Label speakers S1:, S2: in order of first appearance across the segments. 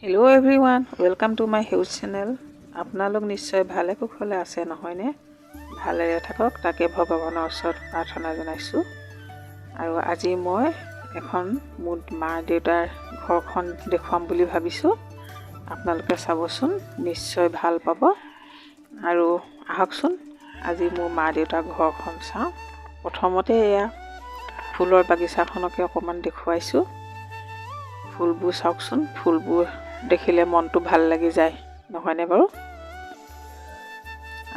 S1: Hello' everyone, welcome to my health channel. আপোনালোক নিশ্চয় ভালে কুশলে আছে নহয়নে? ভালেৰে থাকক তাকে ভগৱানৰ ওচৰত প্ৰাৰ্থনা জনাইছোঁ। আৰু আজি মই এখন মোৰ মা দেউতাৰ ঘৰখন দেখুৱাম বুলি ভাবিছোঁ। আপোনালোকে চাবচোন, নিশ্চয় ভাল পাব। আৰু আহকচোন আজি মোৰ মা দেউতাৰ ঘৰখন চাওঁ। প্ৰথমতে এয়া ফুলৰ বাগিচাখনকে অকণমান দেখুৱাইছোঁ। ফুলবোৰ চাওকচোন, ফুলবোৰ দেখিলে মনটো ভাল লাগি যায় নহয়নে বাৰু?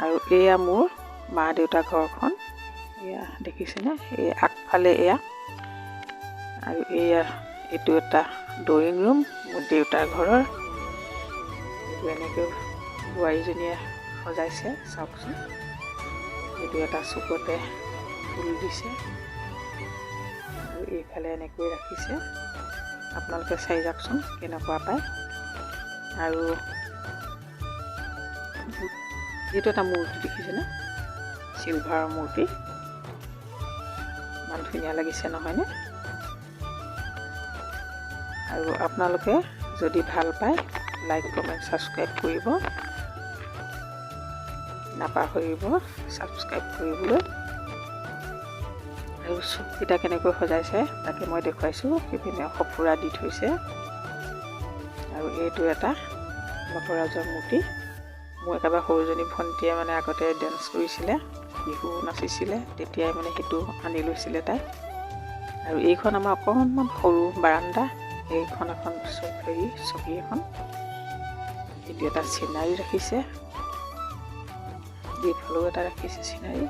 S1: আৰু এয়া মোৰ মা দেউতাৰ ঘৰখন, এয়া দেখিছেনে? এই আগফালে এয়া, আৰু এইটো এটা ড্ৰয়িং ৰুম মোৰ দেউতাৰ ঘৰৰ। এইটো এনেকৈ বোৱাৰীজনীয়ে সজাইছে, চাওকচোন। এইটো এটা চুকতে ফুল দিছে আৰু এইফালে এনেকৈ ৰাখিছে। আপোনালোকে চাই যাওকচোন কেনেকুৱা পায়। আৰু এইটো এটা মূৰ্তি দেখিছেনে? চিলভাৰৰ মূৰ্তি, ইমান ধুনীয়া লাগিছে নহয়নে? আৰু আপোনালোকে যদি ভাল পায় লাইক কমেণ্ট ছাবস্ক্ৰাইব কৰিব নাপাহৰিব, ছাবস্ক্ৰাইব কৰিবলৈ। আৰু চুককেইটা কেনেকৈ সজাইছে তাকে মই দেখুৱাইছোঁ। সেইপিনে সঁফুৰা দি থৈছে। আৰু এইটো এটা নটৰাজৰ মূৰ্তি। মোৰ একেবাৰে সৰুজনী ভণ্টীয়ে আগতে ডেন্স কৰিছিলে, বিহু নাচিছিলে, তেতিয়াই সেইটো আনি লৈছিলে তাই। আৰু এইখন আমাৰ অকণমান সৰু বাৰান্দা, এইখন এখন চকী এখন। এইটো এটা চিনাৰী ৰাখিছে, এইফালেও এটা ৰাখিছে চিনাৰী।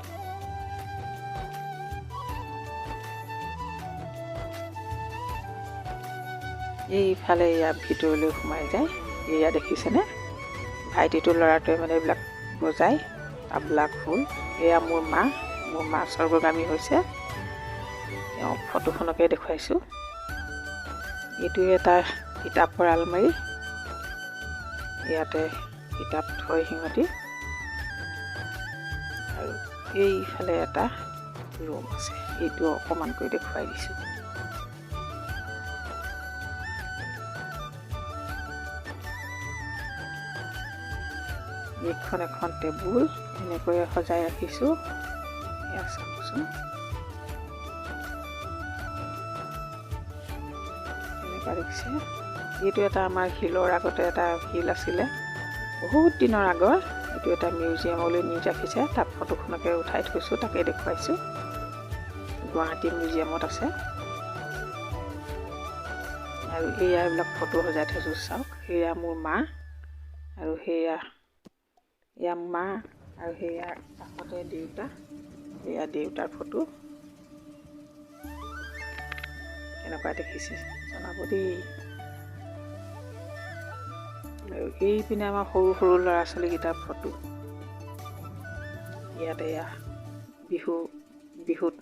S1: এইফালে ইয়াৰ ভিতৰলৈ সোমাই যায়। এয়া দেখিছেনে? ভাইটিটো ল'ৰাটোৱে এইবিলাক বজায়, তাবলা খোল। এয়া মোৰ মা স্বৰ্গগামী হৈছে। তেওঁ ফটোখনকে দেখুৱাইছোঁ। এইটো এটা কিতাপৰ আলমাৰী, ইয়াতে কিতাপ থয় সিহঁতি। আৰু এইফালে এটা ৰুম আছে, এইটো অকণমানকৈ দেখুৱাই দিছোঁ। এইখন এখন টেবুল এনেকৈ সজাই ৰাখিছোঁ। এয়া চাওকচোন, এনেকুৱা দেখিছে। এইটো এটা আমাৰ শিলৰ, আগতে এটা শিল আছিলে বহুত দিনৰ আগৰ। এইটো এটা মিউজিয়ামলৈ নি ৰাখিছে, তাত ফটোখনকে উঠাই থৈছোঁ, তাকে দেখুৱাইছোঁ। গুৱাহাটী মিউজিয়ামত আছে। আৰু এইবিলাক ফটো সজাই থৈছোঁ, চাওক। সেয়া মোৰ মা, আৰু এয়া মা, আৰু সেয়া কাষতে দেউতা। এয়া দেউতাৰ ফটো। এনেকুৱা দেখিছে জনাব দেই। আৰু এইপিনে আমাৰ সৰু সৰু ল'ৰা ছোৱালীকেইটাৰ ফটো। ইয়াতে এয়া বিহুত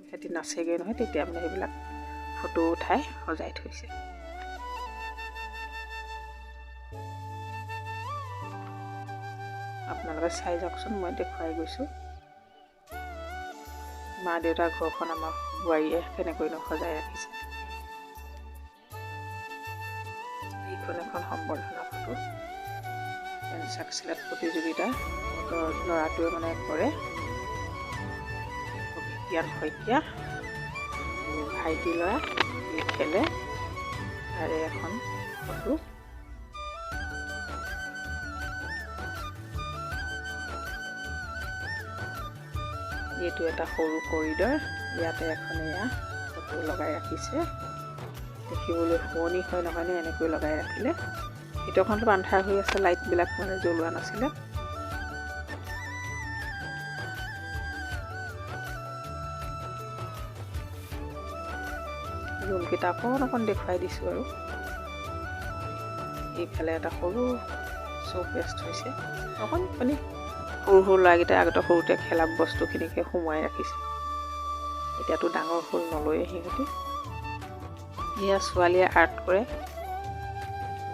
S1: সিহঁতি নাচেগৈ নহয়, তেতিয়া সেইবিলাক ফটো উঠাই সজাই থৈছে। আপোনালোকে চাই যাওকচোন, মই দেখুৱাই গৈছোঁ। মা দেউতাৰ ঘৰখন আমাৰ বোৱাৰীয়ে কেনেকৈনো সজাই ৰাখিছে। এইখন এখন সম্বৰ্ধনা ফটো, পেঞ্চাক চিলাট প্ৰতিযোগিতা ল'ৰাটোৱে কৰে। জ্ঞান শইকীয়া, ভাইটি ল'ৰা, এই খেলে। তাৰে এখন ফটো। এইটো এটা সৰু কৰিডৰ, ইয়াতে এখন এয়া ফটো লগাই ৰাখিছে। দেখিবলৈ শুৱনি হয় নহয়নে এনেকৈ লগাই ৰাখিলে? ভিতৰখনতো আন্ধাৰ হৈ আছে, লাইটবিলাক জ্বলোৱা নাছিলে। ৰুমকেইটা অকণ দেখুৱাই দিছোঁ। আৰু এইফালে এটা সৰু শ্ব'কেছ থৈছে, অকণমানি সৰু ল'ৰাকেইটাই আগতে সৰুতে খেলা বস্তুখিনিকে সোমোৱাই ৰাখিছে। এতিয়াতো ডাঙৰ হ'ল, নলয়ে সিহঁতি। এয়া ছোৱালীয়ে আৰ্ট কৰে,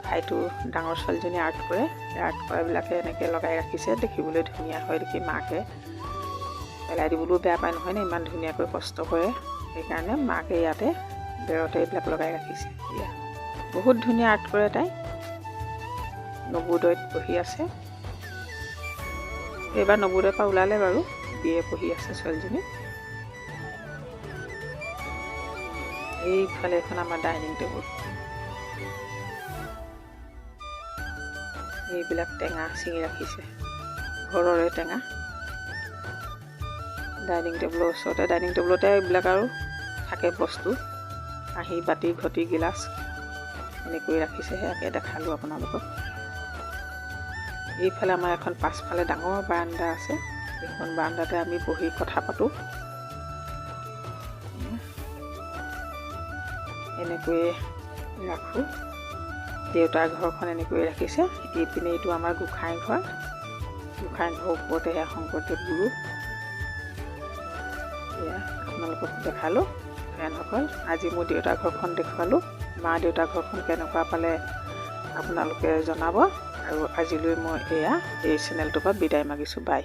S1: ভাইটো ডাঙৰ ছোৱালীজনীয়ে আৰ্ট কৰে। আৰ্ট কৰাবিলাকে এনেকৈ লগাই ৰাখিছে, দেখিবলৈ ধুনীয়া হয় দেখি মাকে পেলাই দিবলৈও বেয়া পায় নহয়নে? ইমান ধুনীয়াকৈ কষ্ট কৰে, সেইকাৰণে মাকে ইয়াতে বেৰতে এইবিলাক লগাই ৰাখিছে। এয়া বহুত ধুনীয়া আৰ্ট কৰে তাই। নৱোদয়ত পঢ়ি আছে। এইবাৰ নৱোদয়ৰ পৰা ওলালে বাৰু, BA পঢ়ি আছে ছোৱালীজনী। এইফালে এখন আমাৰ ডাইনিং টেবুল। এইবিলাক টেঙা ছিঙি ৰাখিছে, ঘৰৰে টেঙা। ডাইনিং টেবুলৰ ওচৰতে, ডাইনিং টেবুলতে এইবিলাক আৰু থাকে বস্তু, কাঁহী বাতি ঘটি গিলাচ এনেকৈ ৰাখিছে। সেয়াকে দেখালোঁ আপোনালোকক। এইফালে আমাৰ এখন পাছফালে ডাঙৰ বাৰাণ্ডা আছে। এইখন বাৰাণ্ডাতে আমি বহি কথা পাতোঁ। এনেকৈয়ে ৰাখোঁ। দেউতাৰ ঘৰখন এনেকৈ ৰাখিছে। এইপিনে এইটো আমাৰ গোঁসাই ঘৰ। গোঁসাই ঘৰৰ ওপৰতে সেয়া শংকৰদেৱ গুৰু। এয়া আপোনালোকক দেখালোঁ ফ্ৰেণ্ডসকল। আজি মোৰ দেউতাৰ ঘৰখন দেখুৱালোঁ। মা দেউতাৰ ঘৰখন কেনেকুৱা পালে আপোনালোকে জনাব। আৰু আজিলৈ মই এই চেনেলটোৰ পৰা বিদায় মাগিছোঁ। বাই।